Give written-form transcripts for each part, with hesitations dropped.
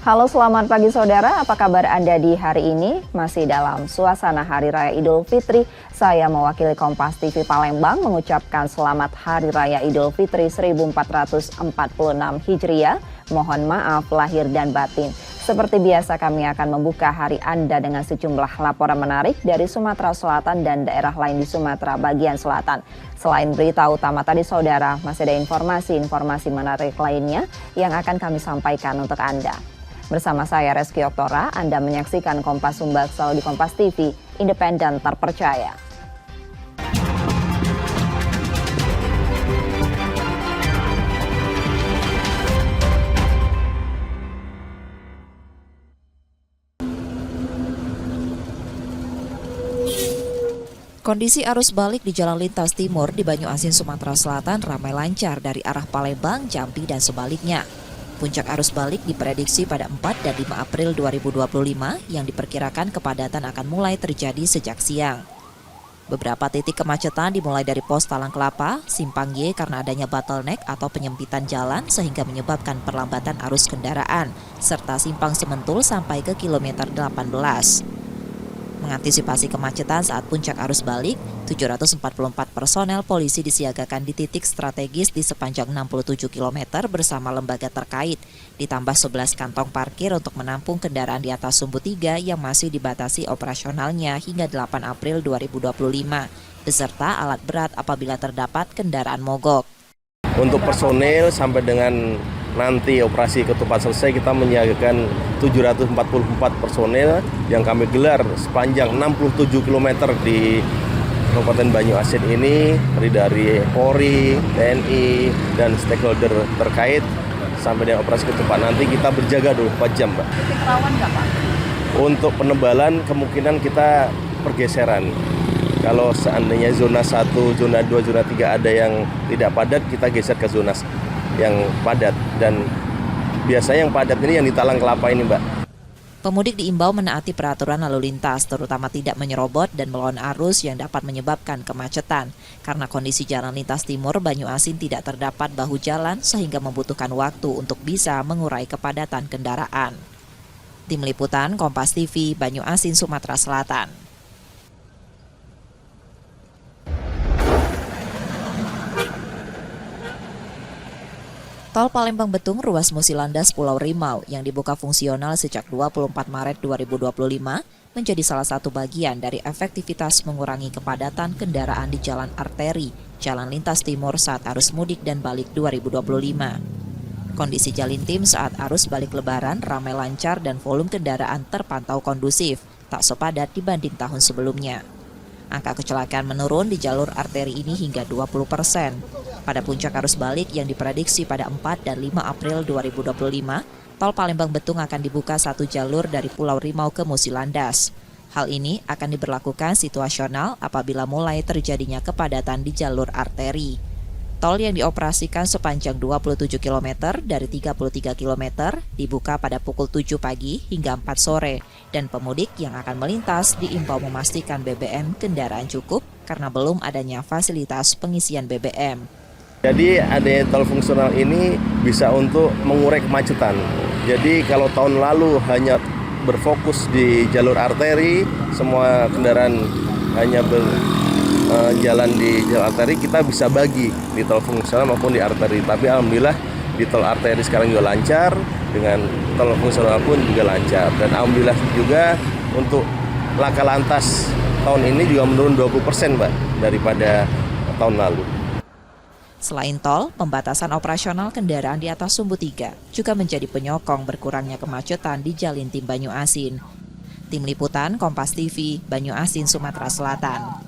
Halo, selamat pagi saudara. Apa kabar Anda di hari ini? Masih dalam suasana Hari Raya Idul Fitri, saya mewakili Kompas TV Palembang mengucapkan selamat Hari Raya Idul Fitri 1446 Hijriah. Mohon maaf lahir dan batin. Seperti biasa kami akan membuka hari Anda dengan sejumlah laporan menarik dari Sumatera Selatan dan daerah lain di Sumatera bagian selatan. Selain berita utama tadi saudara, masih ada informasi menarik lainnya yang akan kami sampaikan untuk Anda. Bersama saya Reski Oktora, Anda menyaksikan Kompas Sumbaksel di Kompas TV, independen terpercaya. Kondisi arus balik di Jalan Lintas Timur di Banyuasin, Sumatera Selatan ramai lancar dari arah Palembang, Jambi, dan sebaliknya. Puncak arus balik diprediksi pada 4 dan 5 April 2025 yang diperkirakan kepadatan akan mulai terjadi sejak siang. Beberapa titik kemacetan dimulai dari pos Talang Kelapa, Simpang Y karena adanya bottleneck atau penyempitan jalan sehingga menyebabkan perlambatan arus kendaraan, serta Simpang Sementul sampai ke kilometer 18. Mengantisipasi kemacetan saat puncak arus balik, 744 personel polisi disiagakan di titik strategis di sepanjang 67 km bersama lembaga terkait, ditambah 11 kantong parkir untuk menampung kendaraan di atas sumbu 3 yang masih dibatasi operasionalnya hingga 8 April 2025, beserta alat berat apabila terdapat kendaraan mogok. Untuk personil sampai dengan nanti operasi ketupat selesai, kita menyiagakan 744 personil yang kami gelar sepanjang 67 km di Kabupaten Banyuasin ini, dari Polri, TNI, dan stakeholder terkait. Sampai dengan operasi ketupat nanti kita berjaga 24 jam, Pak. Titik rawan nggak, Pak? Untuk penebalan kemungkinan kita pergeseran. Kalau seandainya zona 1, zona 2, zona 3 ada yang tidak padat, kita geser ke zona yang padat. Dan biasanya yang padat ini yang di Talang Kelapa ini, Mbak. Pemudik diimbau menaati peraturan lalu lintas, terutama tidak menyerobot dan melawan arus yang dapat menyebabkan kemacetan. Karena kondisi Jalan Lintas Timur Banyuasin tidak terdapat bahu jalan sehingga membutuhkan waktu untuk bisa mengurai kepadatan kendaraan. Tim Liputan Kompas TV Banyuasin, Sumatera Selatan. Tol Palembang-Betung ruas Musilandas Pulau Rimau yang dibuka fungsional sejak 24 Maret 2025 menjadi salah satu bagian dari efektivitas mengurangi kepadatan kendaraan di jalan arteri, Jalan Lintas Timur saat arus mudik dan balik 2025. Kondisi Jalintim saat arus balik lebaran ramai lancar dan volume kendaraan terpantau kondusif, tak sepadat dibanding tahun sebelumnya. Angka kecelakaan menurun di jalur arteri ini hingga 20%. Pada puncak arus balik yang diprediksi pada 4 dan 5 April 2025, Tol Palembang-Betung akan dibuka satu jalur dari Pulau Rimau ke Musilandas. Hal ini akan diberlakukan situasional apabila mulai terjadinya kepadatan di jalur arteri. Tol yang dioperasikan sepanjang 27 km dari 33 km dibuka pada pukul 7 pagi hingga 4 sore dan pemudik yang akan melintas diimbau memastikan BBM kendaraan cukup karena belum adanya fasilitas pengisian BBM. Jadi adanya tol fungsional ini bisa untuk mengurai kemacetan. Jadi kalau tahun lalu hanya berfokus di jalur arteri, semua kendaraan hanya jalan di jalur arteri, kita bisa bagi di tol fungsional maupun di arteri. Tapi alhamdulillah di tol arteri sekarang juga lancar, dengan tol fungsional pun juga lancar. Dan alhamdulillah juga untuk laka lantas tahun ini juga menurun 20%, Mbak, daripada tahun lalu. Selain tol, pembatasan operasional kendaraan di atas sumbu 3 juga menjadi penyokong berkurangnya kemacetan di Jalintim Banyuasin. Tim Liputan Kompas TV Banyuasin, Sumatera Selatan.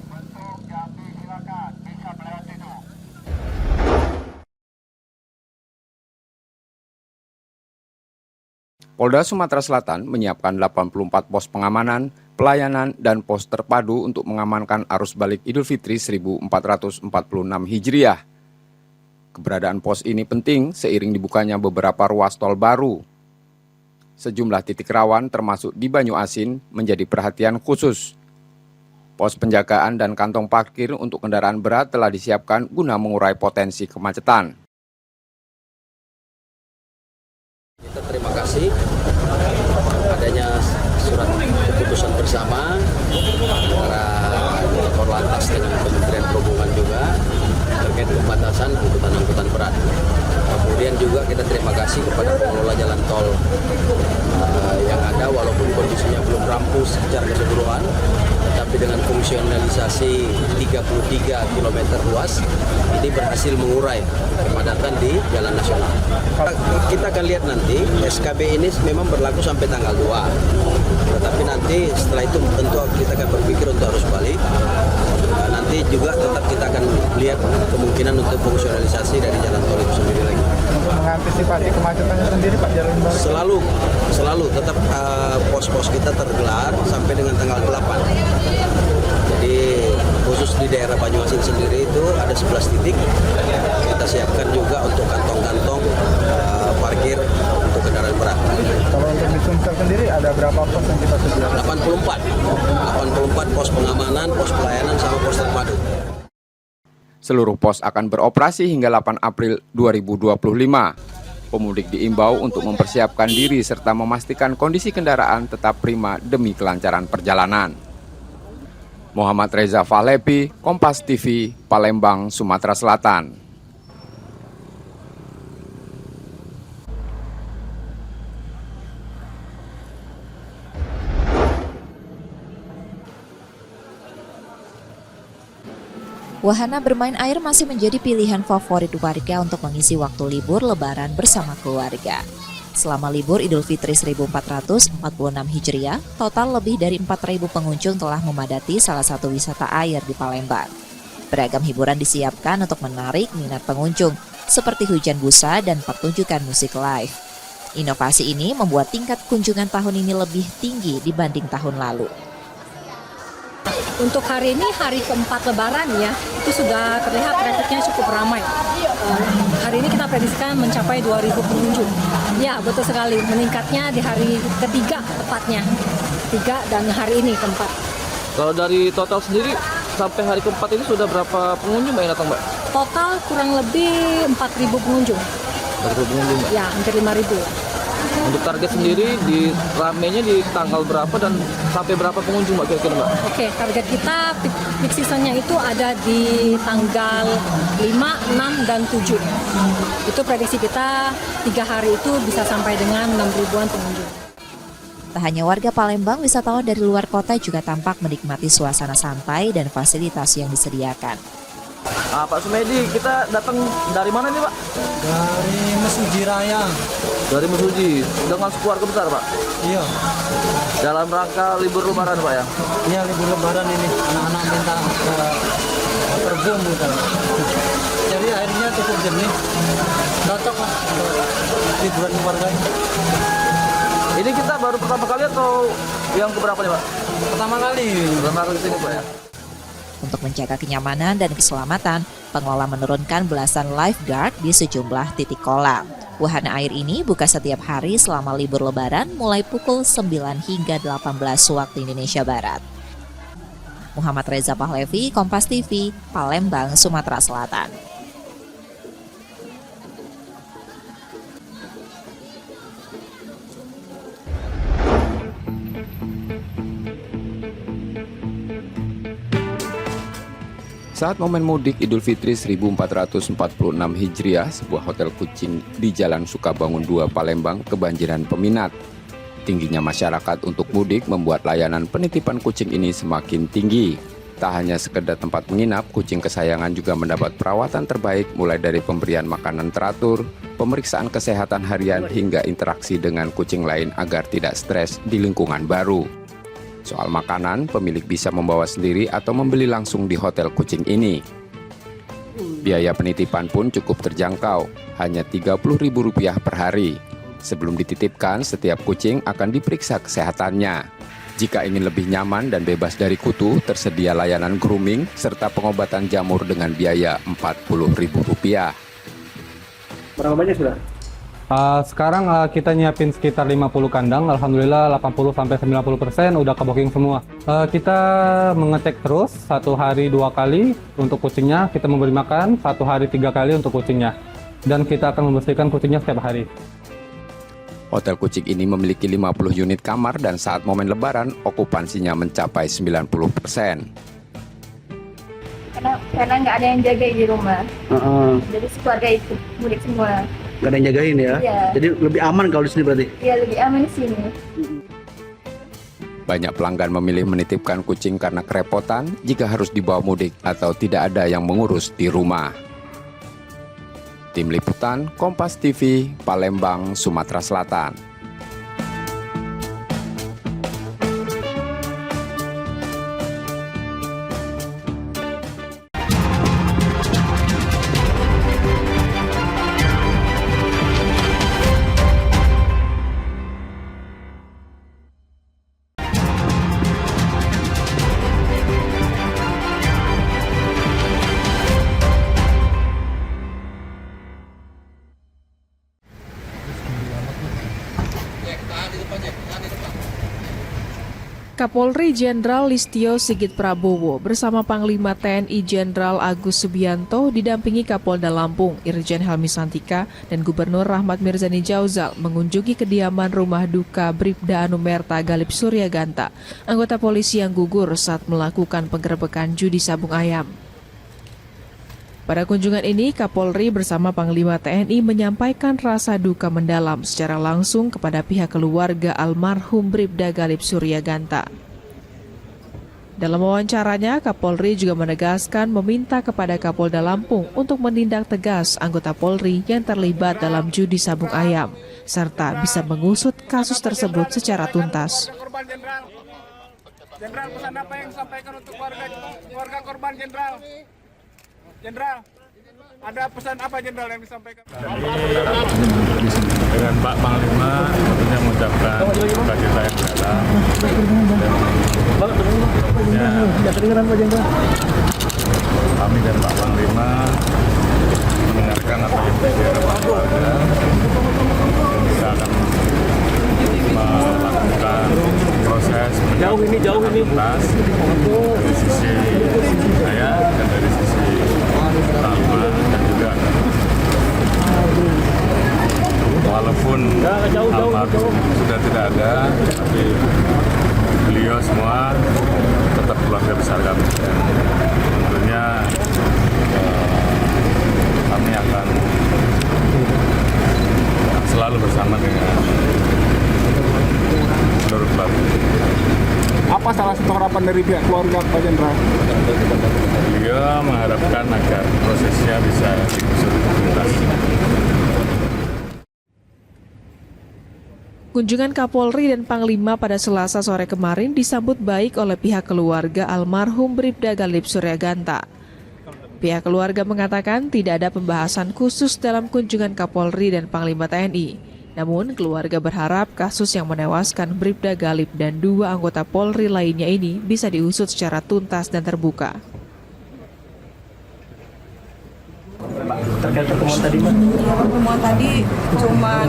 Polda Sumatera Selatan menyiapkan 84 pos pengamanan, pelayanan, dan pos terpadu untuk mengamankan arus balik Idul Fitri 1446 Hijriah. Keberadaan pos ini penting seiring dibukanya beberapa ruas tol baru. Sejumlah titik rawan termasuk di Banyuasin menjadi perhatian khusus. Pos penjagaan dan kantong parkir untuk kendaraan berat telah disiapkan guna mengurai potensi kemacetan. Kita terima kasih bersama antara Korlantas dengan Kementerian Perhubungan juga terkait pembatasan angkutan berat. Kemudian juga kita terima kasih kepada pengelola jalan tol yang ada, walaupun kondisinya belum rampung secara keseluruhan, tetapi dengan fungsionalisasi 33 km ruas ini berhasil mengurai kepadatan di jalan nasional. Kita akan lihat nanti SKB ini memang berlaku sampai tanggal 2, tetapi nanti setelah itu tentu kita akan berpikir untuk arus balik. Nanti juga tetap kita akan lihat kemungkinan untuk fungsionalisasi dari jalan tol itu sendiri lagi. Mengantisipasi kemacetannya sendiri Pak, jalan balik? Selalu tetap pos-pos kita tergelar sampai dengan tanggal 8. Jadi khusus di daerah Banyuasin sendiri itu ada 11 titik. Kita siapkan juga untuk kantong-kantong parkir untuk kendaraan berat. Kalau untuk di Sumsel sendiri ada berapa pos yang kita sediakan? 84 pos pengamanan, pos pelayanan, sama pos terpadu. Seluruh pos akan beroperasi hingga 8 April 2025. Pemudik diimbau untuk mempersiapkan diri serta memastikan kondisi kendaraan tetap prima demi kelancaran perjalanan. Muhammad Reza Fahlevi, Kompas TV, Palembang, Sumatera Selatan. Wahana bermain air masih menjadi pilihan favorit warga untuk mengisi waktu libur Lebaran bersama keluarga. Selama libur Idul Fitri 1446 Hijriah, total lebih dari 4.000 pengunjung telah memadati salah satu wisata air di Palembang. Beragam hiburan disiapkan untuk menarik minat pengunjung, seperti hujan busa dan pertunjukan musik live. Inovasi ini membuat tingkat kunjungan tahun ini lebih tinggi dibanding tahun lalu. Untuk hari ini, hari keempat Lebaran ya, itu sudah terlihat trafiknya cukup ramai. Hari ini kita prediksikan mencapai 2.000 pengunjung. Ya, betul sekali. Meningkatnya di hari ketiga tepatnya. 3 dan hari ini keempat. Kalau dari total sendiri, sampai hari keempat ini sudah berapa pengunjung Mbak yang datang Mbak? Total kurang lebih 4.000 pengunjung. 4.000 pengunjung Mbak? Ya, hampir 5.000. Untuk target sendiri, di ramenya di tanggal berapa dan sampai berapa pengunjung Mbak kira-kira Mbak? Oke, target kita peak seasonnya itu ada di tanggal 5, 6, dan 7. Itu prediksi kita 3 hari itu bisa sampai dengan 6.000-an pengunjung. Tak hanya warga Palembang, wisatawan dari luar kota juga tampak menikmati suasana santai dan fasilitas yang disediakan. Pak Sumedi, kita datang dari mana nih Pak? Dari Mesuji Raya. Dari Mesuji, dengan keluarga besar Pak? Iya. Dalam rangka libur Lebaran Pak ya? Iya, libur Lebaran ini, anak-anak minta terbang gitu. Jadi airnya cukup jernih, cocok lah untuk liburan keluarga. Ini kita baru pertama kali atau yang keberapa nih Pak? Pertama kali. Pertama kali sini Pak ya? Untuk menjaga kenyamanan dan keselamatan, pengelola menurunkan belasan lifeguard di sejumlah titik kolam. Wahana air ini buka setiap hari selama libur Lebaran mulai pukul 9 hingga 18 waktu Indonesia Barat. Muhammad Reza Fahlevi, Kompas TV, Palembang, Sumatera Selatan. Saat momen mudik Idul Fitri 1446 Hijriah, sebuah hotel kucing di Jalan Sukabangun 2 Palembang kebanjiran peminat. Tingginya masyarakat untuk mudik membuat layanan penitipan kucing ini semakin tinggi. Tak hanya sekedar tempat menginap, kucing kesayangan juga mendapat perawatan terbaik mulai dari pemberian makanan teratur, pemeriksaan kesehatan harian hingga interaksi dengan kucing lain agar tidak stres di lingkungan baru. Soal makanan, pemilik bisa membawa sendiri atau membeli langsung di hotel kucing ini. Biaya penitipan pun cukup terjangkau, hanya Rp30.000 per hari. Sebelum dititipkan, setiap kucing akan diperiksa kesehatannya. Jika ingin lebih nyaman dan bebas dari kutu, tersedia layanan grooming serta pengobatan jamur dengan biaya Rp40.000. Berapa banyak sudah? Sekarang kita nyiapin sekitar 50 kandang, alhamdulillah 80-90% udah ke booking semua. Kita mengecek terus, 1 hari 2 kali untuk kucingnya, kita memberi makan, 1 hari 3 kali untuk kucingnya. Dan kita akan membersihkan kucingnya setiap hari. Hotel Kucing ini memiliki 50 unit kamar dan saat momen lebaran okupansinya mencapai 90%. Karena nggak ada yang jaga di rumah. Jadi keluarga itu mudik semua. Nggak ada yang jagain ya? Iya. Jadi lebih aman kalau di sini berarti? Iya, lebih aman di sini. Banyak pelanggan memilih menitipkan kucing karena kerepotan jika harus dibawa mudik atau tidak ada yang mengurus di rumah. Tim Liputan Kompas TV, Palembang, Sumatera Selatan. Kapolri Jenderal Listio Sigit Prabowo bersama Panglima TNI Jenderal Agus Subianto didampingi Kapolda Lampung Irjen Helmi Santika dan Gubernur Rahmat Mirzani Jauzal mengunjungi kediaman rumah duka Bribda Anumerta Galip Suryaganta, anggota polisi yang gugur saat melakukan penggerebekan judi sabung ayam. Pada kunjungan ini, Kapolri bersama Panglima TNI menyampaikan rasa duka mendalam secara langsung kepada pihak keluarga almarhum Bribda Galip Suryaganta. Dalam wawancaranya, Kapolri juga menegaskan meminta kepada Kapolda Lampung untuk menindak tegas anggota Polri yang terlibat dalam judi sabung ayam, serta bisa mengusut kasus tersebut secara tuntas. Jenderal, pesan apa yang disampaikan untuk keluarga korban, Jenderal? Jenderal, ada pesan apa Jenderal yang disampaikan? Dengan Pak Panglima tentunya mengucapkan duka cita yang dalam dan kami dan Pak Panglima mendengarkan apa yang terjadi pada keluarga. Kita akan melakukan proses tuntas dari sisi saya dan dari sisi Panglima dan juga walaupun almarhum sudah tidak ada, tapi beliau semua tetap keluarga besar kami. Tentunya kami akan selalu bersama dengan seluruh keluarga. Apa salah satu harapan dari pihak keluarga Pak Jenderal? Beliau mengharapkan agar prosesnya bisa diusut tuntas. Kunjungan Kapolri dan Panglima pada Selasa sore kemarin disambut baik oleh pihak keluarga almarhum Bribda Galip Suryaganta. Pihak keluarga mengatakan tidak ada pembahasan khusus dalam kunjungan Kapolri dan Panglima TNI. Namun, keluarga berharap kasus yang menewaskan Bribda Galip dan 2 anggota Polri lainnya ini bisa diusut secara tuntas dan terbuka. Terkait pertemuan tadi, Mbak? Ya, pertemuan tadi cuman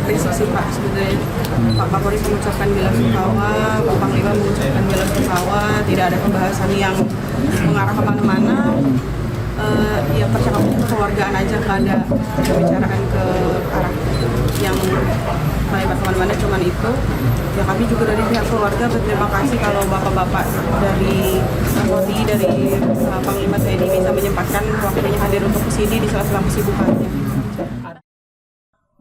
apresiasi Pak sebenarnya. Pak Kapolri mengucapkan bela sungkawa, Pak Panglima mengucapkan bela sungkawa, tidak ada pembahasan yang mengarah kemana-mana. Ya percakapan kekeluargaan aja, nggak ada pembicaraan ke arah yang melebar kemana-mana, cuman itu. Ya kami juga dari pihak keluarga berterima kasih kalau bapak-bapak dari Polri, dari Panglima TNI bisa menyempatkan waktunya hadir untuk kesini di sela-sela kesibukannya.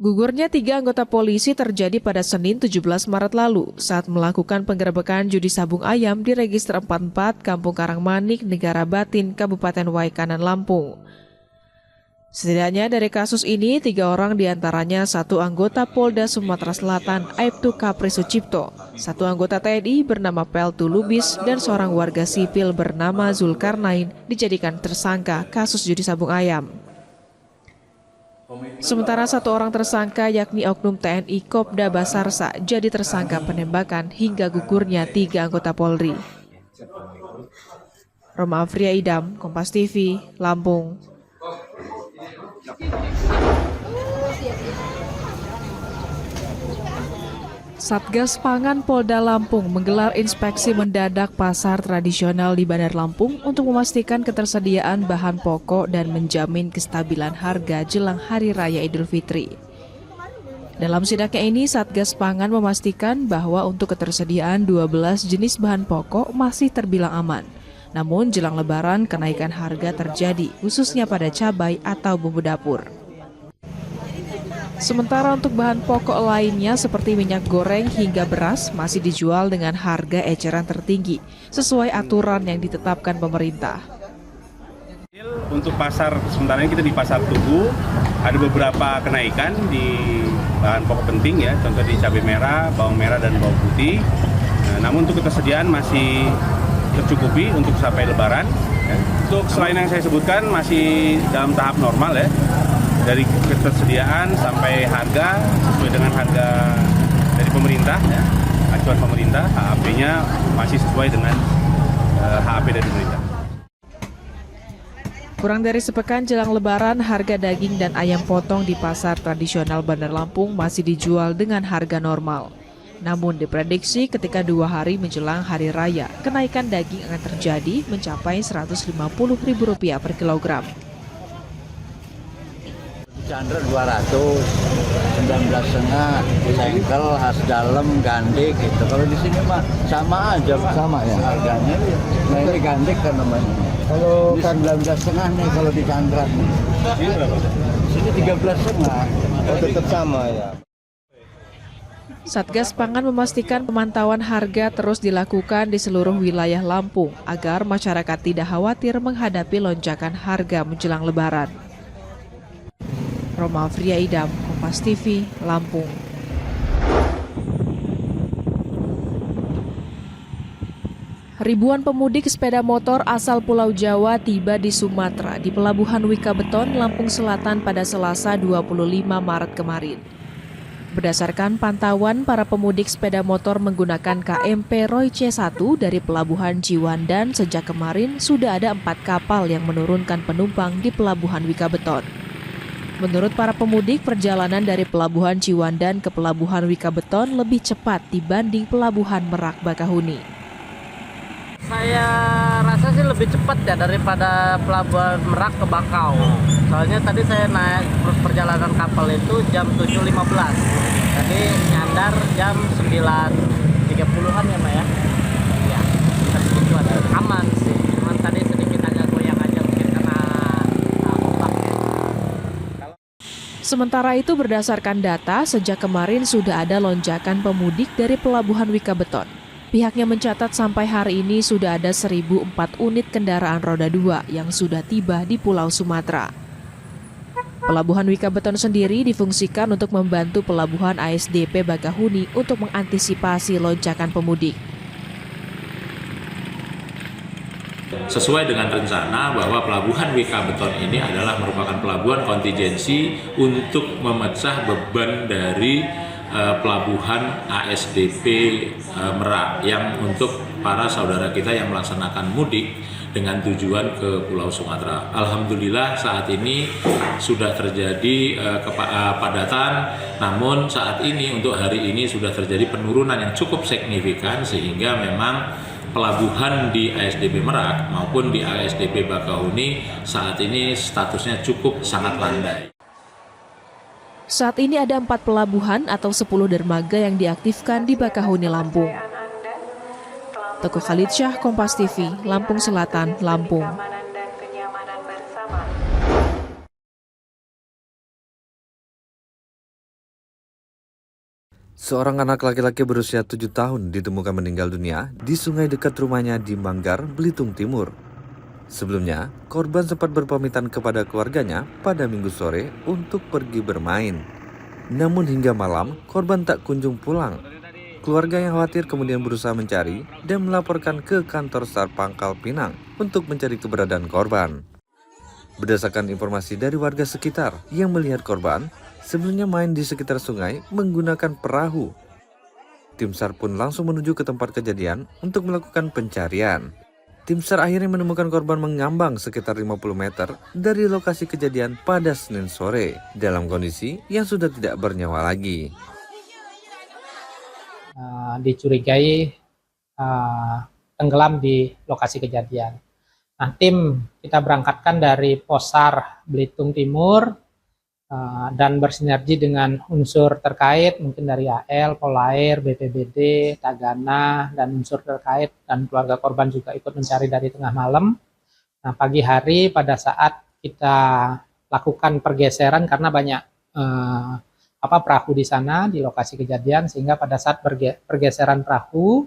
Gugurnya 3 anggota polisi terjadi pada Senin 17 Maret lalu saat melakukan penggerebekan judi sabung ayam di Register 44 Kampung Karangmanik, Negara Batin, Kabupaten Waikanan, Lampung. Setidaknya dari kasus ini 3 orang diantaranya 1 anggota Polda Sumatera Selatan Aibtu Kapri Sucipto, 1 anggota TNI bernama Peltu Lubis, dan seorang warga sipil bernama Zulkarnain dijadikan tersangka kasus judi sabung ayam. Sementara 1 orang tersangka yakni oknum TNI Kopda Basarsa jadi tersangka penembakan hingga gugurnya 3 anggota Polri. Roma Afria Idam, Kompas TV, Lampung. Satgas Pangan Polda Lampung menggelar inspeksi mendadak pasar tradisional di Bandar Lampung untuk memastikan ketersediaan bahan pokok dan menjamin kestabilan harga jelang Hari Raya Idul Fitri. Dalam sidaknya ini, Satgas Pangan memastikan bahwa untuk ketersediaan 12 jenis bahan pokok masih terbilang aman. Namun jelang Lebaran, kenaikan harga terjadi, khususnya pada cabai atau bumbu dapur. Sementara untuk bahan pokok lainnya seperti minyak goreng hingga beras masih dijual dengan harga eceran tertinggi, sesuai aturan yang ditetapkan pemerintah. Untuk pasar, sementara ini kita di pasar Tugu, ada beberapa kenaikan di bahan pokok penting ya, contoh di cabai merah, bawang merah, dan bawang putih. Namun untuk ketersediaan masih tercukupi untuk sampai Lebaran. Untuk selain yang saya sebutkan masih dalam tahap normal ya, dari ketersediaan sampai harga sesuai dengan harga dari pemerintah, ya, acuan pemerintah, HAP-nya masih sesuai dengan HAP dari pemerintah. Kurang dari sepekan jelang Lebaran, harga daging dan ayam potong di pasar tradisional Bandar Lampung masih dijual dengan harga normal. Namun diprediksi ketika 2 hari menjelang Hari Raya, kenaikan daging akan terjadi mencapai Rp150.000 per kilogram. Chandra 200, 19,5, sengkel, khas dalam, gandik gitu. Kalau di sini mah sama aja, Pak. Sama ya harganya. Nah ini gandik kan namanya. Kalau kan 19,5 nih kalau di Chandra. Sini berapa? Sini 13,5. Oh tetap sama ya. Satgas Pangan memastikan pemantauan harga terus dilakukan di seluruh wilayah Lampung agar masyarakat tidak khawatir menghadapi lonjakan harga menjelang Lebaran. Roma Fria Idam, Kompas TV, Lampung. Ribuan pemudik sepeda motor asal Pulau Jawa tiba di Sumatera di Pelabuhan Wikabeton, Lampung Selatan pada Selasa 25 Maret kemarin. Berdasarkan pantauan, para pemudik sepeda motor menggunakan KMP Roy C1 dari Pelabuhan Ciwandan sejak kemarin sudah ada 4 kapal yang menurunkan penumpang di Pelabuhan Wikabeton. Menurut para pemudik, perjalanan dari Pelabuhan Ciwandan ke Pelabuhan Wikabeton lebih cepat dibanding Pelabuhan Merak Bakahuni. Saya rasa sih lebih cepat ya daripada Pelabuhan Merak ke Bakau. Soalnya tadi saya naik perjalanan kapal itu jam 7.15. Jadi nyandar jam 9.30-an ya, Mbak ya. Ya, segitu aja. Aman sih. Cuman tadi sedikit agak goyang aja mungkin karena ombak. Sementara itu berdasarkan data, sejak kemarin sudah ada lonjakan pemudik dari Pelabuhan Wikabeton. Pihaknya mencatat sampai hari ini sudah ada 1.004 unit kendaraan roda 2 yang sudah tiba di Pulau Sumatera. Pelabuhan Wikabeton sendiri difungsikan untuk membantu Pelabuhan ASDP Bakahuni untuk mengantisipasi lonjakan pemudik. Sesuai dengan rencana bahwa Pelabuhan Wikabeton ini adalah merupakan pelabuhan kontingensi untuk memecah beban dari Pelabuhan ASDP Merak yang untuk para saudara kita yang melaksanakan mudik dengan tujuan ke Pulau Sumatera. Alhamdulillah saat ini sudah terjadi kepadatan, namun saat ini untuk hari ini sudah terjadi penurunan yang cukup signifikan sehingga memang pelabuhan di ASDP Merak maupun di ASDP Bakahuni saat ini statusnya cukup sangat landai. Saat ini ada 4 pelabuhan atau 10 dermaga yang diaktifkan di Bakahuni, Lampung. Teguh Khalid Syah, Kompas TV, Lampung Selatan, Lampung. Seorang anak laki-laki berusia 7 tahun ditemukan meninggal dunia di sungai dekat rumahnya di Manggar, Belitung Timur. Sebelumnya, korban sempat berpamitan kepada keluarganya pada Minggu sore untuk pergi bermain. Namun hingga malam, korban tak kunjung pulang. Keluarga yang khawatir kemudian berusaha mencari dan melaporkan ke kantor SAR Pangkal Pinang untuk mencari keberadaan korban. Berdasarkan informasi dari warga sekitar yang melihat korban, sebelumnya main di sekitar sungai menggunakan perahu. Tim SAR pun langsung menuju ke tempat kejadian untuk melakukan pencarian. Tim SAR akhirnya menemukan korban mengambang sekitar 50 meter dari lokasi kejadian pada Senin sore dalam kondisi yang sudah tidak bernyawa lagi. Dicurigai tenggelam di lokasi kejadian. Nah, tim kita berangkatkan dari Posar Belitung Timur dan bersinergi dengan unsur terkait mungkin dari AL, Polair, BPBD, Tagana, dan unsur terkait dan keluarga korban juga ikut mencari dari tengah malam. Nah, pagi hari pada saat kita lakukan pergeseran karena banyak perahu di sana di lokasi kejadian, sehingga pada saat pergeseran perahu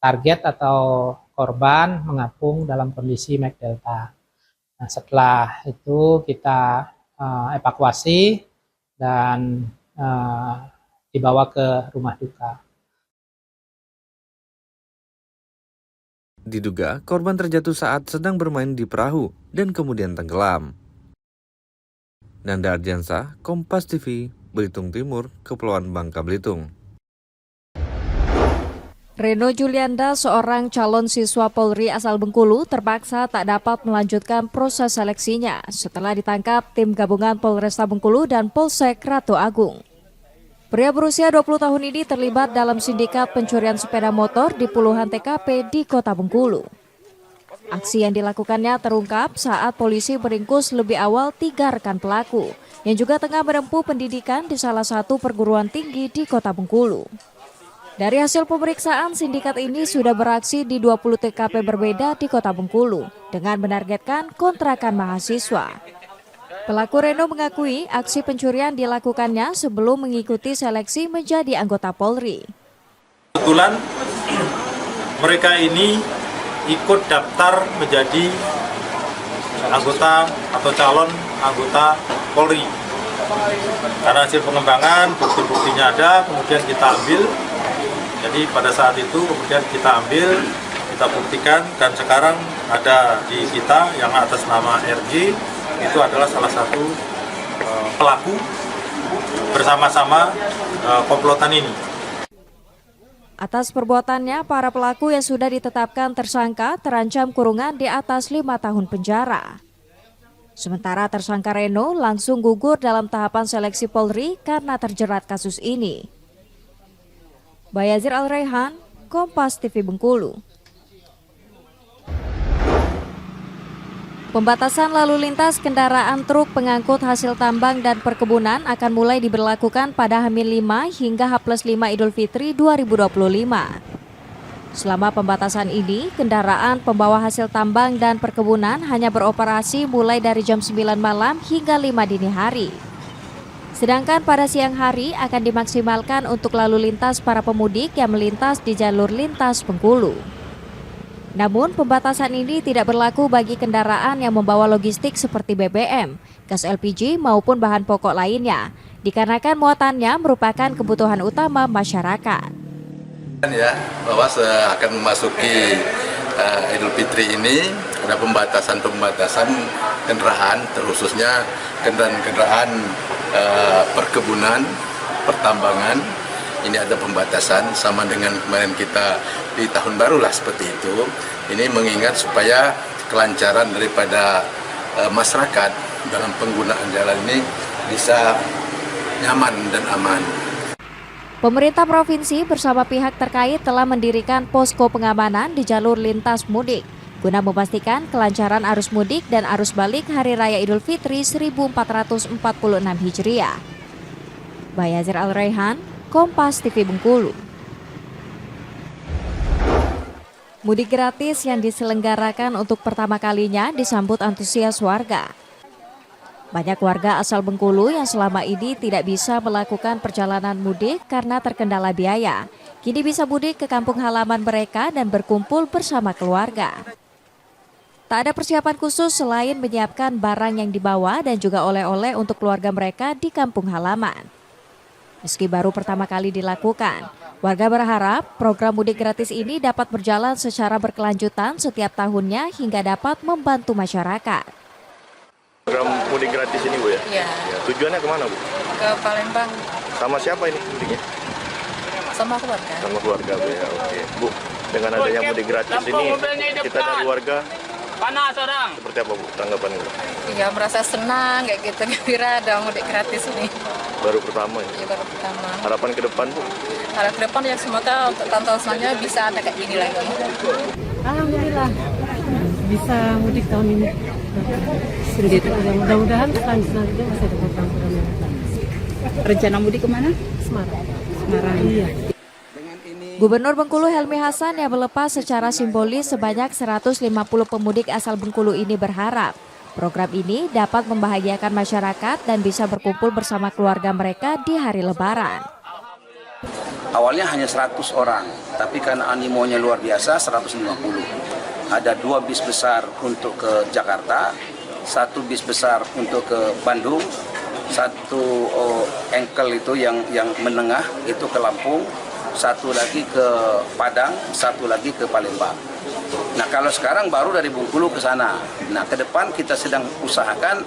target atau korban mengapung dalam kondisi Mac Delta. Nah, setelah itu kita evakuasi dan dibawa ke rumah duka. Diduga korban terjatuh saat sedang bermain di perahu dan kemudian tenggelam. Nanda Ardiansa, Kompas TV, Belitung Timur, Kepulauan Bangka Belitung. Reno Julianda, seorang calon siswa Polri asal Bengkulu, terpaksa tak dapat melanjutkan proses seleksinya setelah ditangkap tim gabungan Polresta Bengkulu dan Polsek Ratu Agung. Pria berusia 20 tahun ini terlibat dalam sindikat pencurian sepeda motor di puluhan TKP di Kota Bengkulu. Aksi yang dilakukannya terungkap saat polisi meringkus lebih awal 3 rekan pelaku yang juga tengah menempuh pendidikan di salah satu perguruan tinggi di Kota Bengkulu. Dari hasil pemeriksaan, sindikat ini sudah beraksi di 20 TKP berbeda di Kota Bengkulu dengan menargetkan kontrakan mahasiswa. Pelaku Reno mengakui aksi pencurian dilakukannya sebelum mengikuti seleksi menjadi anggota Polri. Kebetulan mereka ini ikut daftar menjadi anggota atau calon anggota Polri. Karena hasil pengembangan, bukti-buktinya ada, kemudian kita ambil. Jadi pada saat itu kemudian kita ambil, kita buktikan, dan sekarang ada di kita yang atas nama RG, itu adalah salah satu pelaku bersama-sama komplotan ini. Atas perbuatannya, para pelaku yang sudah ditetapkan tersangka terancam kurungan di atas 5 tahun penjara. Sementara tersangka Reno langsung gugur dalam tahapan seleksi Polri karena terjerat kasus ini. Bayazir Al-Raihan, Kompas TV Bengkulu. Pembatasan lalu lintas kendaraan truk pengangkut hasil tambang dan perkebunan akan mulai diberlakukan pada H-5 hingga H+5 Idul Fitri 2025. Selama pembatasan ini, kendaraan pembawa hasil tambang dan perkebunan hanya beroperasi mulai dari jam 9 malam hingga 5 dini hari. Sedangkan pada siang hari akan dimaksimalkan untuk lalu lintas para pemudik yang melintas di jalur lintas Bengkulu. Namun pembatasan ini tidak berlaku bagi kendaraan yang membawa logistik seperti BBM, gas LPG maupun bahan pokok lainnya, dikarenakan muatannya merupakan kebutuhan utama masyarakat. Ya, bahwa akan memasuki Idul Fitri ini ada pembatasan kendaraan, terkhususnya kendaraan perkebunan, pertambangan. Ini ada pembatasan sama dengan kemarin kita di tahun baru lah seperti itu. Ini mengingat supaya kelancaran daripada masyarakat dalam penggunaan jalan ini bisa nyaman dan aman. Pemerintah provinsi bersama pihak terkait telah mendirikan posko pengamanan di jalur lintas mudik guna memastikan kelancaran arus mudik dan arus balik Hari Raya Idul Fitri 1446 Hijriah. Bayazir Al-Raihan, Kompas TV Bengkulu. Mudik gratis yang diselenggarakan untuk pertama kalinya disambut antusias warga. Banyak warga asal Bengkulu yang selama ini tidak bisa melakukan perjalanan mudik karena terkendala biaya, kini bisa mudik ke kampung halaman mereka dan berkumpul bersama keluarga. Tak ada persiapan khusus selain menyiapkan barang yang dibawa dan juga oleh-oleh untuk keluarga mereka di kampung halaman. Meski baru pertama kali dilakukan, warga berharap program mudik gratis ini dapat berjalan secara berkelanjutan setiap tahunnya hingga dapat membantu masyarakat. Program mudik gratis ini Bu ya? Iya. Ya, tujuannya kemana Bu? Ke Palembang. Sama siapa ini mudiknya? Sama keluarga. Sama keluarga Bu ya, oke. Bu, dengan adanya mudik gratis ini, kita dari warga panas orang. Seperti apa Bu tanggapan Bu? Iya, merasa senang kayak gitu, gembira ada mudik gratis ini. Baru pertama ya? Iya, baru pertama. Harapan ke depan Bu? Harapan ke depan ya semoga untuk tahun-tahun selanjutnya bisa ada kayak gini lagi. Alhamdulillah bisa mudik tahun ini. sendiri. Mudah-mudahan selanjutnya bisa ada program yang Rencana mudik kemana? Semarang. Semarang. Iya. Gubernur Bengkulu Helmi Hasan yang melepas secara simbolis sebanyak 150 pemudik asal Bengkulu ini berharap program ini dapat membahagiakan masyarakat dan bisa berkumpul bersama keluarga mereka di hari Lebaran. Awalnya hanya 100 orang, tapi karena animonya luar biasa 150. Ada 2 bis besar untuk ke Jakarta, 1 bis besar untuk ke Bandung, 1 engkel itu yang menengah itu ke Lampung, 1 lagi ke Padang, 1 lagi ke Palembang. Nah kalau sekarang baru dari Bengkulu ke sana. Nah ke depan kita sedang usahakan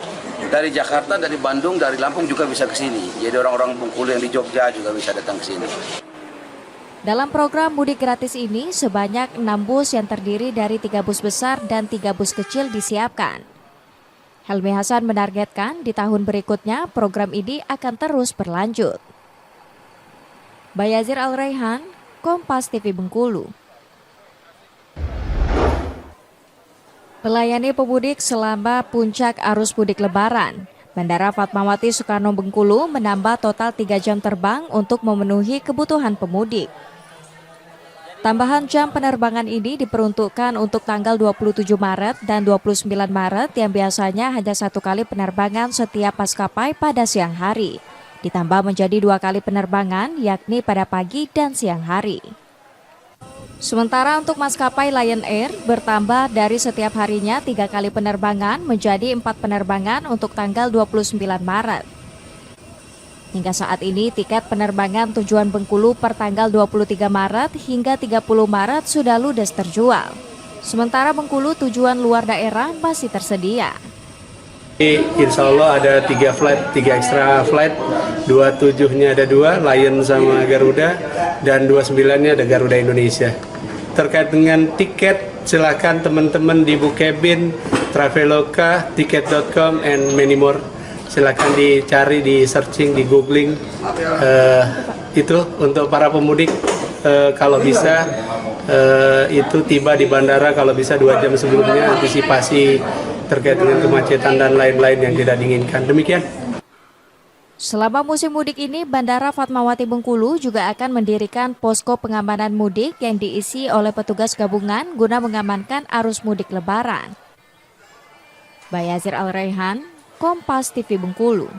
dari Jakarta, dari Bandung, dari Lampung juga bisa ke sini. Jadi orang-orang Bengkulu yang di Jogja juga bisa datang ke sini. Dalam program mudik gratis ini, sebanyak 6 bus yang terdiri dari 3 bus besar dan 3 bus kecil disiapkan. Helmi Hasan menargetkan di tahun berikutnya program ini akan terus berlanjut. Bayazir Al-Raihan, Kompas TV Bengkulu. Melayani pemudik selama puncak arus mudik Lebaran, Bandara Fatmawati Soekarno Bengkulu menambah total 3 jam terbang untuk memenuhi kebutuhan pemudik. Tambahan jam penerbangan ini diperuntukkan untuk tanggal 27 Maret dan 29 Maret yang biasanya hanya 1 kali penerbangan setiap maskapai pada siang hari. Ditambah menjadi 2 kali penerbangan, yakni pada pagi dan siang hari. Sementara untuk maskapai Lion Air bertambah dari setiap harinya 3 kali penerbangan menjadi 4 penerbangan untuk tanggal 29 Maret. Hingga saat ini tiket penerbangan tujuan Bengkulu per tanggal 23 Maret hingga 30 Maret sudah ludes terjual. Sementara Bengkulu tujuan luar daerah masih tersedia. Insya Allah ada 3 flight, 3 extra flight, 27-nya ada 2, Lion sama Garuda, dan 29-nya ada Garuda Indonesia. Terkait dengan tiket, silakan teman-teman di Bukebin, Traveloka, Tiket.com, and many more. Silakan dicari, di searching, di googling. Itu untuk para pemudik, kalau bisa itu tiba di bandara kalau bisa 2 jam sebelumnya, antisipasi terkait dengan kemacetan dan lain-lain yang tidak diinginkan. Demikian. Selama musim mudik ini, Bandara Fatmawati Bengkulu juga akan mendirikan posko pengamanan mudik yang diisi oleh petugas gabungan guna mengamankan arus mudik Lebaran. Bayazir Al-Raihan, Kompas TV Bengkulu.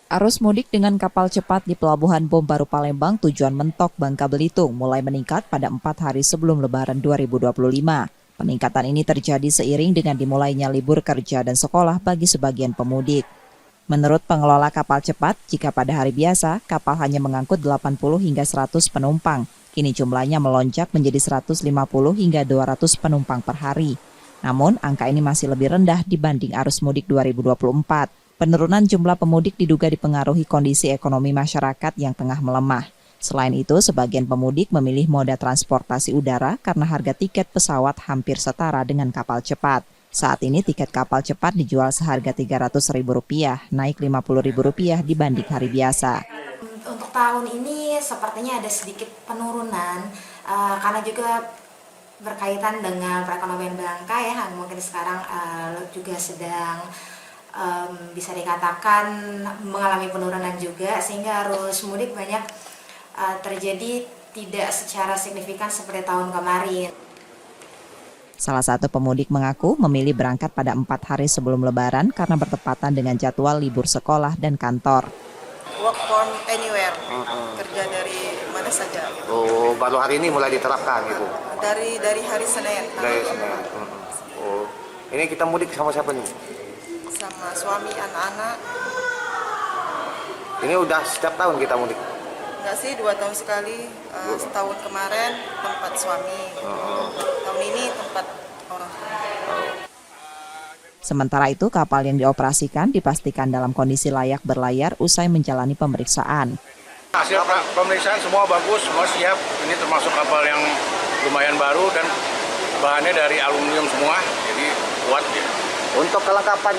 Arus mudik dengan kapal cepat di Pelabuhan Bom Baru Palembang tujuan Mentok, Bangka Belitung mulai meningkat pada 4 hari sebelum Lebaran 2025. Peningkatan ini terjadi seiring dengan dimulainya libur kerja dan sekolah bagi sebagian pemudik. Menurut pengelola kapal cepat, jika pada hari biasa kapal hanya mengangkut 80 hingga 100 penumpang, kini jumlahnya melonjak menjadi 150 hingga 200 penumpang per hari. Namun, angka ini masih lebih rendah dibanding arus mudik 2024. Penurunan jumlah pemudik diduga dipengaruhi kondisi ekonomi masyarakat yang tengah melemah. Selain itu, sebagian pemudik memilih moda transportasi udara karena harga tiket pesawat hampir setara dengan kapal cepat. Saat ini tiket kapal cepat dijual seharga Rp300.000, naik Rp50.000 dibanding hari biasa. Untuk tahun ini sepertinya ada sedikit penurunan karena juga berkaitan dengan perekonomian Bangka ya. Mungkin sekarang juga sedang bisa dikatakan mengalami penurunan juga, sehingga arus mudik banyak terjadi tidak secara signifikan seperti tahun kemarin. Salah satu pemudik mengaku memilih berangkat pada 4 hari sebelum Lebaran karena bertepatan dengan jadwal libur sekolah dan kantor. Work from anywhere, kerja dari mana saja. Oh, baru hari ini mulai diterapkan gitu? Dari hari Senin. Dari Senin. Oh, ini kita mudik sama siapa nih? Sama suami, anak-anak. Ini udah setiap tahun kita mudik? Enggak sih, 2 tahun sekali. Setahun kemarin tempat suami. Tahun ini tempat orang tua. Sementara itu, kapal yang dioperasikan dipastikan dalam kondisi layak berlayar usai menjalani pemeriksaan. Hasil pemeriksaan semua bagus, semua siap. Ini termasuk kapal yang lumayan baru dan bahannya dari aluminium semua, jadi kuat ya. Untuk kelengkapan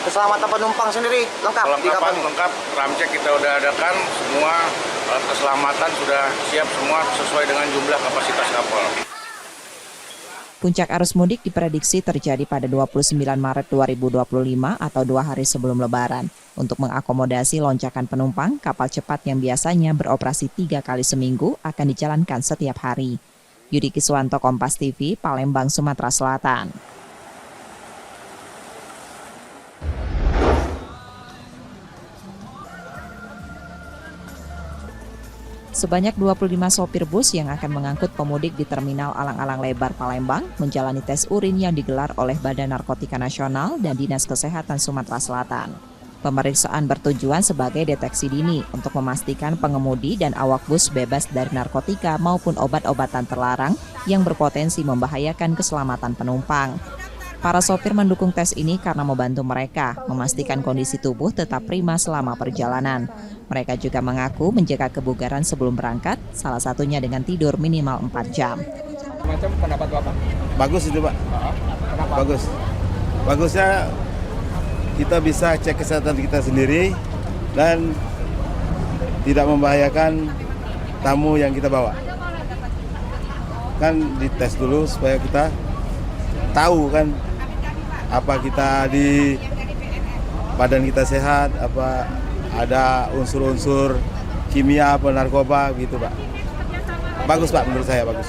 keselamatan penumpang sendiri lengkap di kapal? Lengkap, ramcek kita udah adakan, semua alat keselamatan sudah siap semua sesuai dengan jumlah kapasitas kapal. Puncak arus mudik diprediksi terjadi pada 29 Maret 2025 atau 2 hari sebelum Lebaran. Untuk mengakomodasi lonjakan penumpang, kapal cepat yang biasanya beroperasi 3 kali seminggu akan dijalankan setiap hari. Yudi Kiswanto, Kompas TV, Palembang, Sumatera Selatan. Sebanyak 25 sopir bus yang akan mengangkut pemudik di Terminal Alang-Alang Lebar Palembang menjalani tes urin yang digelar oleh Badan Narkotika Nasional dan Dinas Kesehatan Sumatera Selatan. Pemeriksaan bertujuan sebagai deteksi dini untuk memastikan pengemudi dan awak bus bebas dari narkotika maupun obat-obatan terlarang yang berpotensi membahayakan keselamatan penumpang. Para sopir mendukung tes ini karena membantu mereka memastikan kondisi tubuh tetap prima selama perjalanan. Mereka juga mengaku menjaga kebugaran sebelum berangkat, salah satunya dengan tidur minimal 4 jam. Macam pendapat Bapak? Bagus itu, Pak. Kenapa? Bagus. Bagusnya kita bisa cek kesehatan kita sendiri dan tidak membahayakan tamu yang kita bawa. Kan dites dulu supaya kita tahu kan apa kita di badan kita sehat, apa ada unsur-unsur kimia apa narkoba gitu, Pak. Bagus, Pak, menurut saya bagus.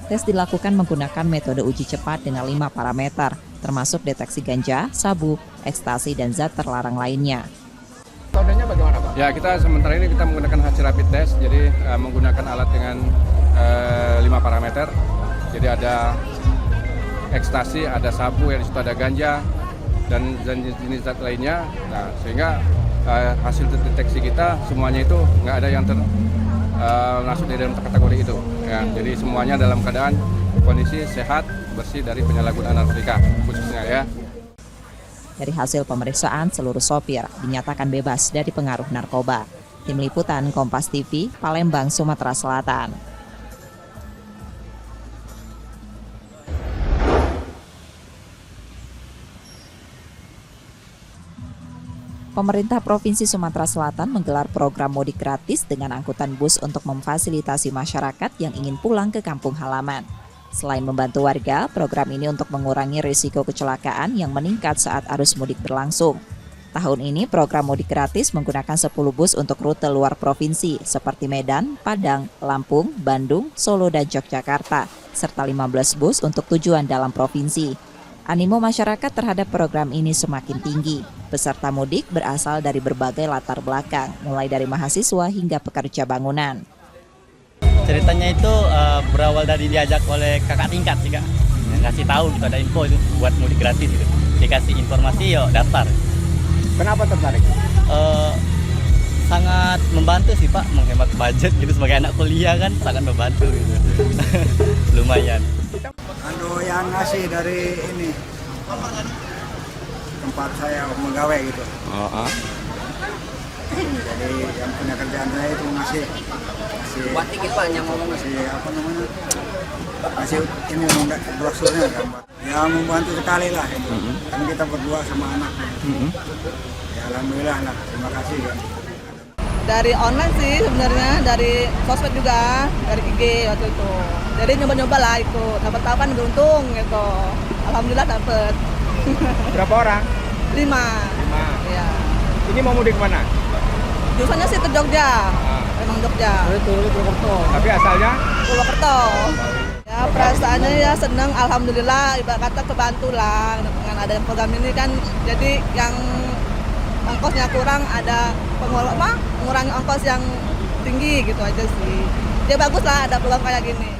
Tes dilakukan menggunakan metode uji cepat dengan 5 parameter, termasuk deteksi ganja, sabu, ekstasi, dan zat terlarang lainnya. Metodenya bagaimana, Pak? Ya, kita sementara ini kita menggunakan hasil rapid test, jadi menggunakan alat dengan 5 parameter. Jadi ada ekstasi, ada sabu, yang disitu ada ganja, dan jenis zat lainnya. Nah, sehingga hasil deteksi kita semuanya itu nggak ada yang masuk di dalam kategori itu. Ya, jadi semuanya dalam keadaan kondisi sehat, bersih dari penyalahgunaan narkotika khususnya ya. Dari hasil pemeriksaan, seluruh sopir dinyatakan bebas dari pengaruh narkoba. Tim Liputan Kompas TV, Palembang, Sumatera Selatan. Pemerintah Provinsi Sumatera Selatan menggelar program mudik gratis dengan angkutan bus untuk memfasilitasi masyarakat yang ingin pulang ke kampung halaman. Selain membantu warga, program ini untuk mengurangi risiko kecelakaan yang meningkat saat arus mudik berlangsung. Tahun ini program mudik gratis menggunakan 10 bus untuk rute luar provinsi seperti Medan, Padang, Lampung, Bandung, Solo, dan Yogyakarta, serta 15 bus untuk tujuan dalam provinsi. Animo masyarakat terhadap program ini semakin tinggi. Peserta mudik berasal dari berbagai latar belakang, mulai dari mahasiswa hingga pekerja bangunan. Ceritanya itu berawal dari diajak oleh kakak tingkat sih, Kak. Yang kasih tahu gitu, ada info itu buat mudik gratis gitu. Dikasih informasi, yuk daftar. Kenapa tertarik? Sangat membantu sih, Pak, menghemat budget gitu, sebagai anak kuliah kan sangat membantu gitu. Lumayan. Yang ngasih dari ini tempat saya megawai gitu. Jadi yang punya kerjaan saya itu ngasih buat tiket Pak, yang ngomong ngasih apa namanya, ngasih ini brosurnya gambar. Ya membantu sekali lah itu. Kan kita berdua sama anak. Ya alhamdulillah lah, terima kasih kan. Dari online sih sebenarnya, dari sosmed juga, dari IG waktu itu. Jadi nyoba-nyoba lah itu, dapat tahu kan beruntung gitu. Alhamdulillah dapat. Berapa orang? 5. Ya. Ini mau mudik kemana? Jurusannya sih ke Jogja, emang Jogja. Itu Purwokerto. Tapi asalnya? Purwokerto. Ya perasaannya ya senang, alhamdulillah. Ibarat kata kebantu lah dengan adanya program ini kan. Jadi yang ongkosnya kurang, ada mengurangi ongkos yang tinggi gitu aja sih. Ya bagus lah ada peluang kayak gini.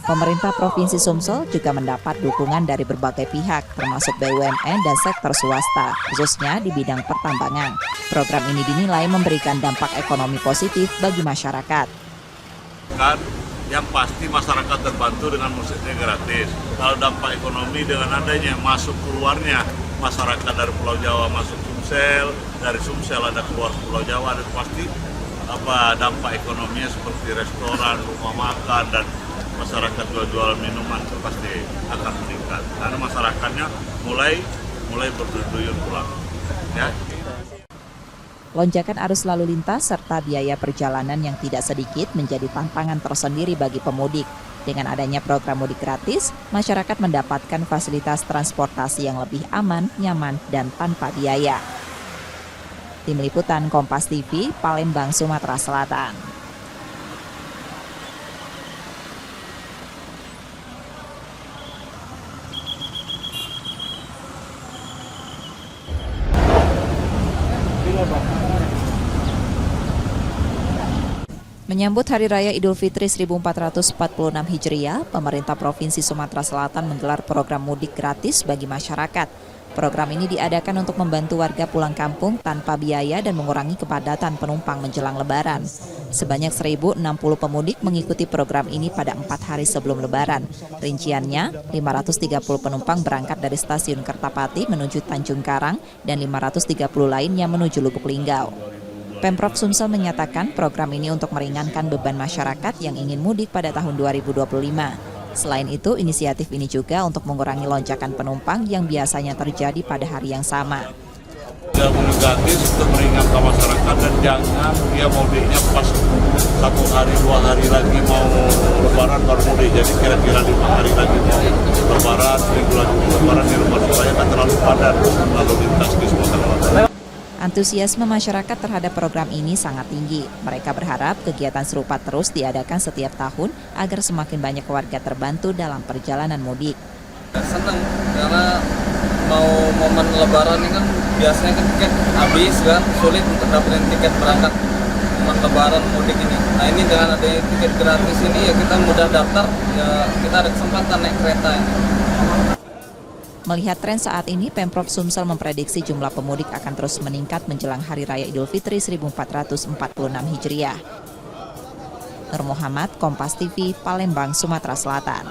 Pemerintah Provinsi Sumsel juga mendapat dukungan dari berbagai pihak, termasuk BUMN dan sektor swasta, khususnya di bidang pertambangan. Program ini dinilai memberikan dampak ekonomi positif bagi masyarakat. Dan Yang pasti masyarakat terbantu dengan musiknya gratis. Kalau dampak ekonomi dengan adanya masuk keluarnya masyarakat dari Pulau Jawa masuk Sumsel, dari Sumsel ada keluar Pulau Jawa, dan pasti dampak ekonominya seperti restoran, rumah makan, dan masyarakat jual minuman itu pasti akan meningkat. Karena masyarakatnya mulai berduyun pulang. Ya. Lonjakan arus lalu lintas serta biaya perjalanan yang tidak sedikit menjadi tantangan tersendiri bagi pemudik. Dengan adanya program mudik gratis, masyarakat mendapatkan fasilitas transportasi yang lebih aman, nyaman, dan tanpa biaya. Tim Liputan Kompas TV, Palembang, Sumatera Selatan. Menyambut Hari Raya Idul Fitri 1446 Hijriah, pemerintah Provinsi Sumatera Selatan menggelar program mudik gratis bagi masyarakat. Program ini diadakan untuk membantu warga pulang kampung tanpa biaya dan mengurangi kepadatan penumpang menjelang Lebaran. Sebanyak 1.060 pemudik mengikuti program ini pada 4 hari sebelum Lebaran. Rinciannya, 530 penumpang berangkat dari stasiun Kertapati menuju Tanjung Karang dan 530 lainnya menuju Lubuk Linggau. Pemprov Sumsel menyatakan program ini untuk meringankan beban masyarakat yang ingin mudik pada tahun 2025. Selain itu, inisiatif ini juga untuk mengurangi lonjakan penumpang yang biasanya terjadi pada hari yang sama. Mudik gratis untuk meringankan masyarakat, dan jangan dia mudiknya pas 1 hari 2 hari lagi mau Lebaran baru mudik. Jadi kira-kira 5 hari lagi mau Lebaran, 1 minggu lagi mau Lebaran di rumah supaya tak terlalu padat lalu lintas di Sumatera Selatan. Antusiasme masyarakat terhadap program ini sangat tinggi. Mereka berharap kegiatan serupa terus diadakan setiap tahun agar semakin banyak warga terbantu dalam perjalanan mudik. Senang karena mau momen Lebaran ini kan biasanya kan tiket habis kan, sulit untuk dapetin tiket berangkat momen Lebaran mudik ini. Nah ini dengan adanya tiket gratis ini ya kita mudah daftar, ya kita ada kesempatan naik kereta. Melihat tren saat ini, Pemprov Sumsel memprediksi jumlah pemudik akan terus meningkat menjelang Hari Raya Idul Fitri 1446 Hijriah. Nur Muhammad, Kompas TV, Palembang, Sumatera Selatan.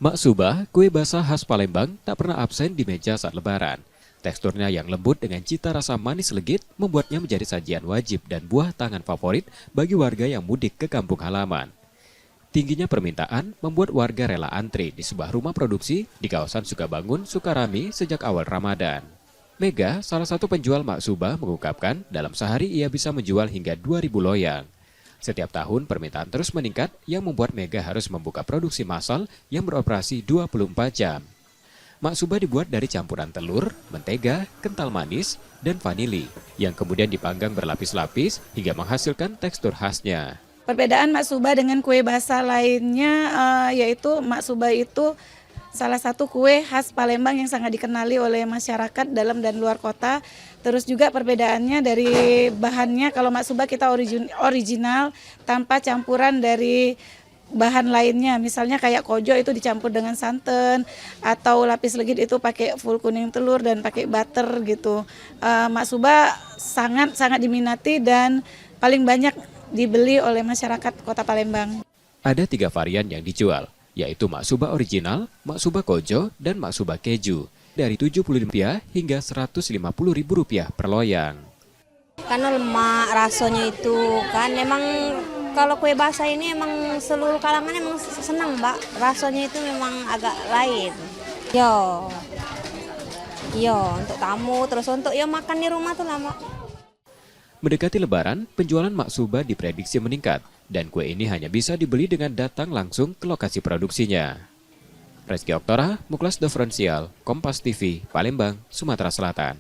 Maksuba, kue basah khas Palembang, tak pernah absen di meja saat Lebaran. Teksturnya yang lembut dengan cita rasa manis legit membuatnya menjadi sajian wajib dan buah tangan favorit bagi warga yang mudik ke kampung halaman. Tingginya permintaan membuat warga rela antri di sebuah rumah produksi di kawasan Sukabangun, Sukarami sejak awal Ramadan. Mega, salah satu penjual maksuba, mengungkapkan dalam sehari ia bisa menjual hingga 2.000 loyang. Setiap tahun permintaan terus meningkat yang membuat Mega harus membuka produksi massal yang beroperasi 24 jam. Maksuba dibuat dari campuran telur, mentega, kental manis, dan vanili yang kemudian dipanggang berlapis-lapis hingga menghasilkan tekstur khasnya. Perbedaan maksuba dengan kue basah lainnya yaitu maksuba itu salah satu kue khas Palembang yang sangat dikenali oleh masyarakat dalam dan luar kota. Terus juga perbedaannya dari bahannya, kalau maksuba kita original tanpa campuran dari bahan lainnya, misalnya kayak kojo itu dicampur dengan santan, atau lapis legit itu pakai full kuning telur dan pakai butter gitu. Maksuba sangat diminati dan paling banyak dibeli oleh masyarakat Kota Palembang. Ada 3 varian yang dijual, yaitu maksuba original, maksuba kojo, dan maksuba keju, dari Rp70 hingga Rp150.000 per loyang. Karena lemak rasanya itu kan memang. Kalau kue basah ini emang seluruh kalangan emang senang, Mbak. Rasanya itu memang agak lain. Yo, untuk tamu, terus untuk makan di rumah tuh lah, Mbak. Mendekati Lebaran, penjualan maksuba diprediksi meningkat, dan kue ini hanya bisa dibeli dengan datang langsung ke lokasi produksinya. Reski Oktora, Muklas Diferensial, Kompas TV, Palembang, Sumatera Selatan.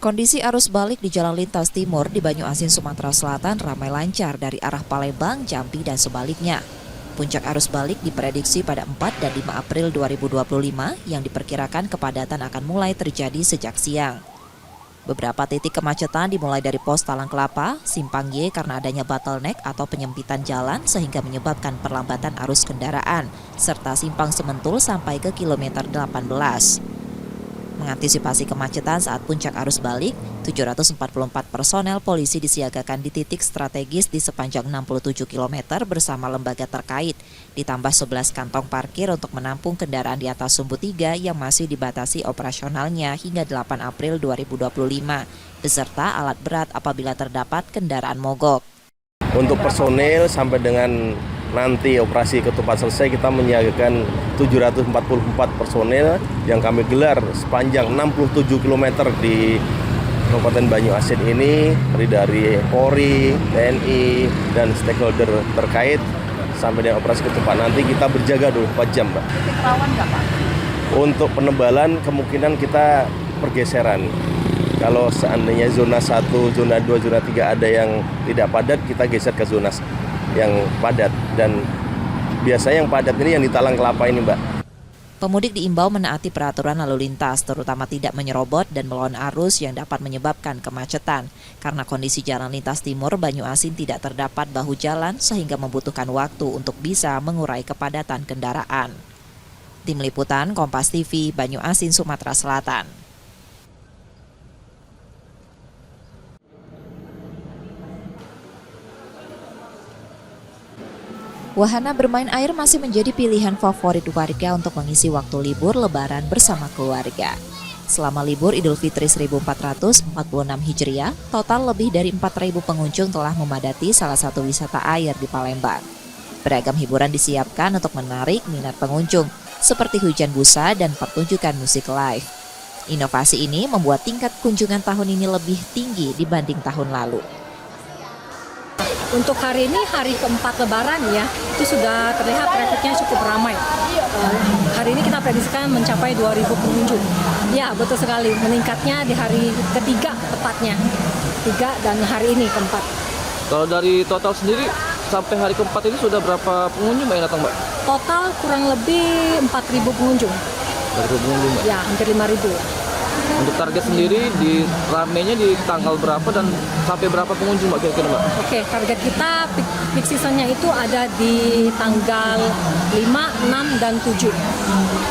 Kondisi arus balik di Jalan Lintas Timur di Banyuasin, Sumatera Selatan ramai lancar dari arah Palembang, Jambi, dan sebaliknya. Puncak arus balik diprediksi pada 4 dan 5 April 2025 yang diperkirakan kepadatan akan mulai terjadi sejak siang. Beberapa titik kemacetan dimulai dari pos Talang Kelapa, Simpang Y karena adanya bottleneck atau penyempitan jalan sehingga menyebabkan perlambatan arus kendaraan, serta Simpang Sementul sampai ke kilometer 18. Mengantisipasi kemacetan saat puncak arus balik, 744 personel polisi disiagakan di titik strategis di sepanjang 67 km bersama lembaga terkait, ditambah 11 kantong parkir untuk menampung kendaraan di atas sumbu 3 yang masih dibatasi operasionalnya hingga 8 April 2025, beserta alat berat apabila terdapat kendaraan mogok. Untuk personil sampai dengan nanti operasi ketupat selesai, kita menyiagakan 744 personel yang kami gelar sepanjang 67 km di Kabupaten Banyuasin ini, dari Polri, TNI, dan stakeholder terkait. Sampai dengan operasi ketupat nanti kita berjaga 24 jam, Mbak. Titik rawan nggak, Pak? Untuk penebalan kemungkinan kita pergeseran. Kalau seandainya zona 1, zona 2, zona 3 ada yang tidak padat, kita geser ke zona yang padat, dan biasanya yang padat ini yang di Talang Kelapa ini, Mbak. Pemudik diimbau menaati peraturan lalu lintas, terutama tidak menyerobot dan melawan arus yang dapat menyebabkan kemacetan. Karena kondisi Jalan Lintas Timur Banyuasin tidak terdapat bahu jalan sehingga membutuhkan waktu untuk bisa mengurai kepadatan kendaraan. Tim Liputan Kompas TV, Banyuasin, Sumatera Selatan. Wahana bermain air masih menjadi pilihan favorit warga untuk mengisi waktu libur Lebaran bersama keluarga. Selama libur Idul Fitri 1446 Hijriah, total lebih dari 4.000 pengunjung telah memadati salah satu wisata air di Palembang. Beragam hiburan disiapkan untuk menarik minat pengunjung, seperti hujan busa dan pertunjukan musik live. Inovasi ini membuat tingkat kunjungan tahun ini lebih tinggi dibanding tahun lalu. Untuk hari ini, hari keempat Lebaran ya, itu sudah terlihat trafiknya cukup ramai. Hari ini kita prediksikan mencapai 2.000 pengunjung. Ya, betul sekali, meningkatnya di hari ketiga tepatnya. 3 dan hari ini keempat. Kalau dari total sendiri, sampai hari keempat ini sudah berapa pengunjung Mbak yang datang, Mbak? Total kurang lebih 4.000 pengunjung. 4.000 pengunjung, Mbak? Ya, hampir 5.000. Untuk target sendiri, di ramenya di tanggal berapa dan sampai berapa pengunjung Mbak kira-kira, Mbak? Oke, target kita peak seasonnya itu ada di tanggal 5, 6, dan 7.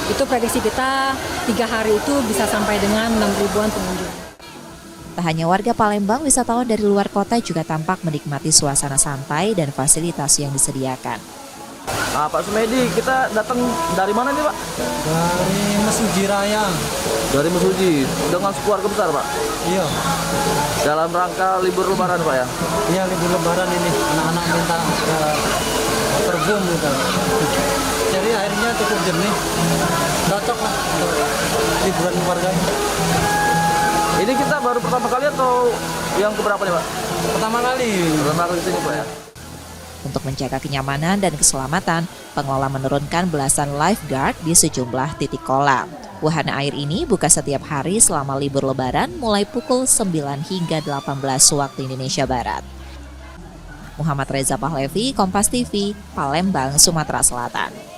Itu prediksi kita 3 hari itu bisa sampai dengan 6.000-an pengunjung. Tak hanya warga Palembang, wisatawan dari luar kota juga tampak menikmati suasana santai dan fasilitas yang disediakan. Nah, Pak Sumedi, kita datang dari mana nih, Pak? Dari Mesuji Raya. Dari Mesuji, dengan keluarga besar, Pak? Iya. Dalam rangka libur Lebaran, Pak ya? Iya, libur Lebaran ini. Anak-anak minta terjun gitu. Jadi airnya cukup jernih. Cocok lah untuk liburan keluarga. Ini kita baru pertama kali atau yang keberapa nih, Pak? Pertama kali. Pertama kali di sini, Pak ya? Untuk menjaga kenyamanan dan keselamatan, pengelola menurunkan belasan lifeguard di sejumlah titik kolam. Wahana air ini buka setiap hari selama libur Lebaran mulai pukul 9 hingga 18 waktu Indonesia Barat. Muhammad Reza Pahlevi, Kompas TV, Palembang, Sumatera Selatan.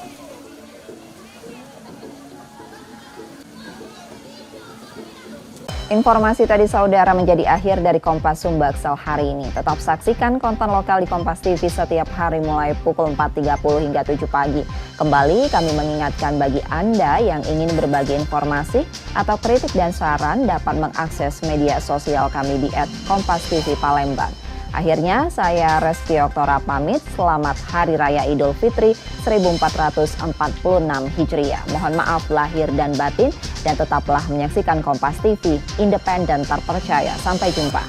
Informasi tadi saudara menjadi akhir dari Kompas Sumbaksel hari ini. Tetap saksikan konten lokal di Kompas TV setiap hari mulai pukul 4.30 hingga 7 pagi. Kembali kami mengingatkan bagi Anda yang ingin berbagi informasi atau kritik dan saran dapat mengakses media sosial kami di @KompasTV Palembang. Akhirnya saya Reski Oktora pamit. Selamat Hari Raya Idul Fitri 1446 Hijriah. Mohon maaf lahir dan batin dan tetaplah menyaksikan Kompas TV, independen terpercaya. Sampai jumpa.